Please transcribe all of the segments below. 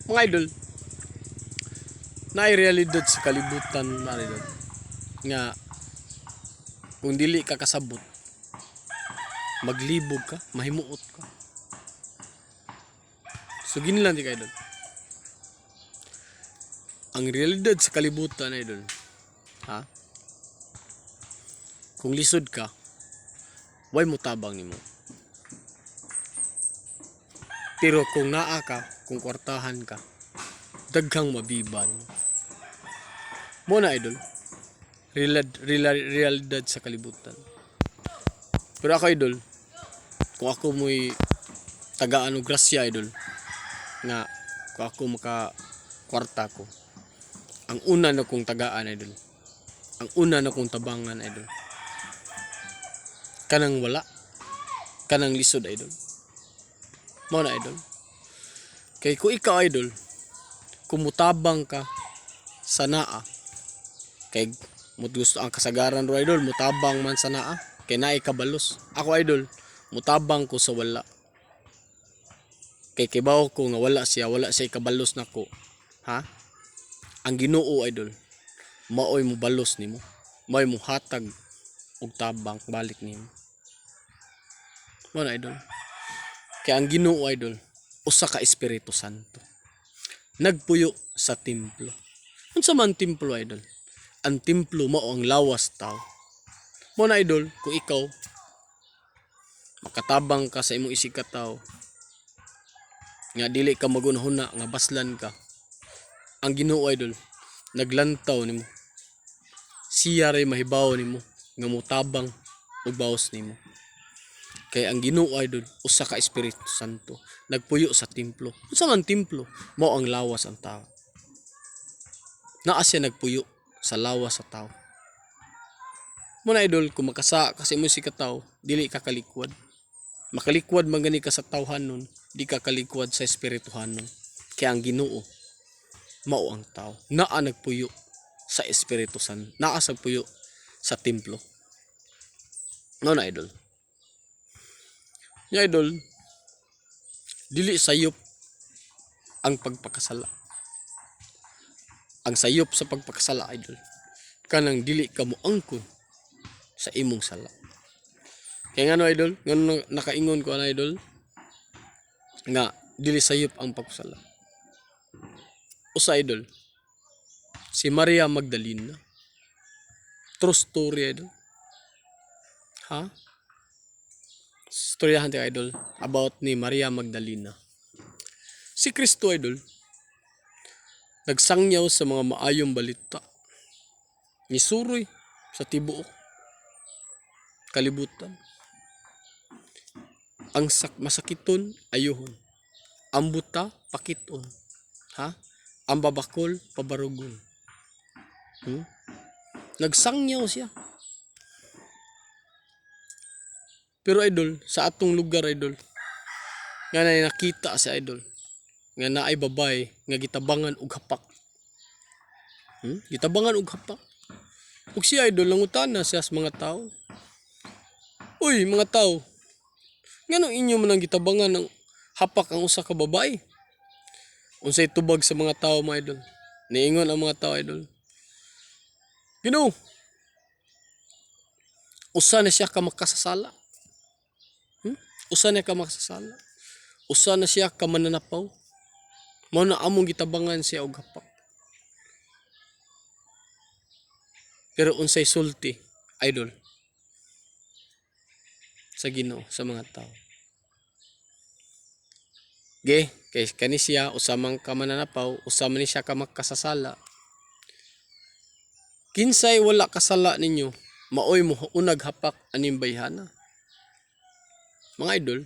Mga idol, naay realidad sa kalibutan mga idol nga kung dili ka kasabot, maglibog ka, mahimuot ka. So ginilan di ka idol. Ang realidad sa kalibutan idol, ha? Kung lisod ka, way mo tabang nimo. Pero kung naa ka, kung kwartahan ka, daghang mabiban. Mo na idol, realidad sa kalibutan. Pero ako idol, kung ako mo'y tagaan og grasya idol, nga kung ako maka kwarta ko, ang una na kong tagaan idol, ang una na kong tabangan idol, kanang wala, kanang lisod idol. Mo na idol. Kay kung ikaw idol, kumutabang ka sa naa, kay mo gusto ang kasagaran ro idol, mutabang man sa naa, kay naay kabalos. Ako idol, mutabang ko sa wala. Kay kibaw ko nga wala siya kabalos nako. Ha? Ang Ginoo idol, maoy mo balos nimo. Maoy mo hatag og tabang balik nimo. Mo na idol. Kay ang Ginoo idol, usa ka Espiritu Santo. Nagpuyo sa templo. Unsa man templo idol? Ang templo mao ang lawas tao. Mo na idol, kung ikaw makatabang ka sa imong isig ka tao, nga dili ka magunahuna nga baslan ka, ang Ginoo idol naglantaw nimo. Siya ray mahibaw nimo nga motabang ug baos nimo. Kay ang Ginoo idol usa ka Espiritu Santo, nagpuyo sa templo. Unsa man templo? Mao ang lawas ang tao. Naa siya nagpuyo sa lawas sa tao. Mo na idol, kung makasa kasi mo si kataw, dili ka kalikwad. Makalikwad man gani ka sa tawhanon, di ka kalikwad sa espirituhanon. Kaya ang Ginoo mao ang tao. Naa nagpuyo sa Espiritu Santo. Naa sa puyo sa templo. No na idol. Ya idol, dili sayop ang pagpakasala. Ang sayop sa pagpakasala idol, kanang dili ka mo angkon sa imong sala. Kaya ngano idol, ngano nakaingon ko na idol, nga dili sayop ang pagpakasala. Usa idol, si Maria Magdalena. True story idol. Ha? Storyahan ti idol about ni Maria Magdalena. Si Kristo idol nagsangyaw sa mga maayong balita. Nisuroy sa tibuok kalibutan. Ang masakiton ayuhon. Ang buta pakiton. Ha? Ang babakol pabarugon. Nagsangyaw siya. Pero idol, sa atong lugar idol, nga na nakita sa idol, nga naay babay nga gitabangan og hapak. Gitabangan og hapak. Ug siya idol nangutana siya sa mga tao. Uy, mga tao, ngano inyo man ang gitabangan ng hapak ang usa ka babay? Unsay tubag sa mga tao mga idol? Niingon ang mga tao idol. Ginoo, usa na siya ka makasasala. Usa na ka makasasala. Usa na siya ka mananapaw. Mao na among gitabangan siya og hapak. Pero unsay sulti, idol, sa Ginoo sa mga tao. Kay kani siya usa man ka mananapaw, usa man siya ka makasasala. Kinsay wala kasala ninyo, maoy mo unag hapak aning bayhana. Mga idol,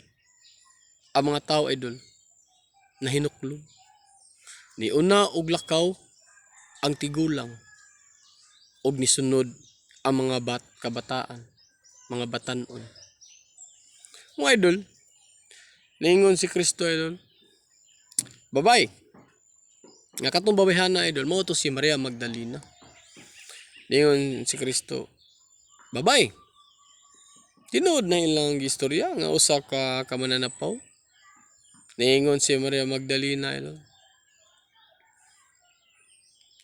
ang mga tao idol, nahinuklog. Ni una og lakaw ang tigulang, og nisunod ang mga kabataan, mga batanon. Mga idol, naingon si Kristo idol, babay, nga katong babayhana idol, mao to si Maria Magdalena. Naingon si Kristo, babay, tinuod na ilang istorya nga usa ka mananapaw. Naingon si Maria Magdalena idol,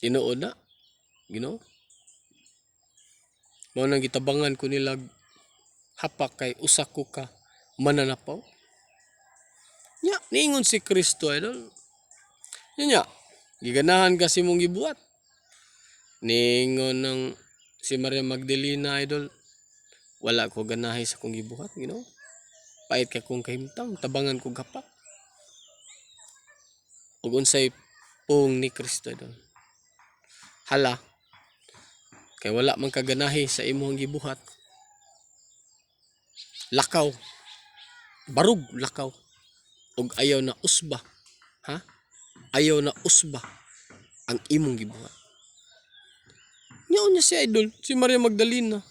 tinuod na, Ginoo. Mao nang gitabangan ko nila hapak kay usa ko ka mananapaw. Nya, niingon si Kristo idol. Nya, giganahan kasi mong gibuhat. Niingon ng si Maria Magdalena idol, wala ko ganahay sa kong gibuhat, Ginoo. Pait ka kong kahimtang, tabangan ko gapak. Ug unsay pung ni Kristo idol. Hala, kay wala man kaganahi sa imong gibuhat. Lakaw, barug lakaw. Ug ayaw na usba, ha? Ayaw na usba ang imong gibuhat. Nyaon niya si idol, si Maria Magdalena.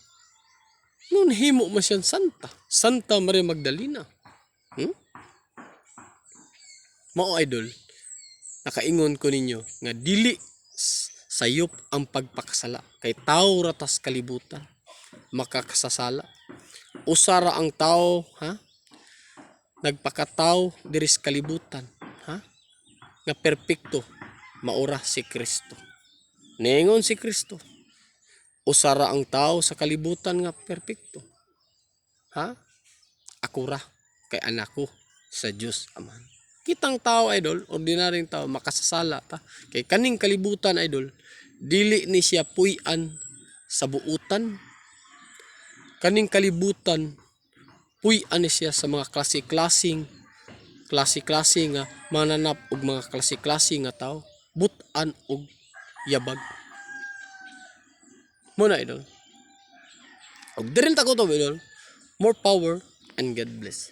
Noon himo man siyang santa, Santa Maria Magdalena. Mao idol, nakaingon ko ninyo nga dili sayop ang pagpakasala kay tao ratas kalibutan makakasasala. Usara ang tao, ha? Nagpakatao diri sa kalibutan, ha? Nga perpekto maura si Kristo. Ningon si Kristo, usara ang tao sa kalibutan nga perpekto. Ha? Ako ra kay anak ko sa Dios Ama. Kitang tao idol, ordinaryong tao makasasala ta. Kay kaning kalibutan idol, dili ni siya puy-an sa buutan. Kaning kalibutan puy-an ni siya sa mga klase-klaseng nga mananap og mga klase-klase nga tao, but-an og yabag. Mo na idol. Og dirin ta ko to idol. More power and God bless.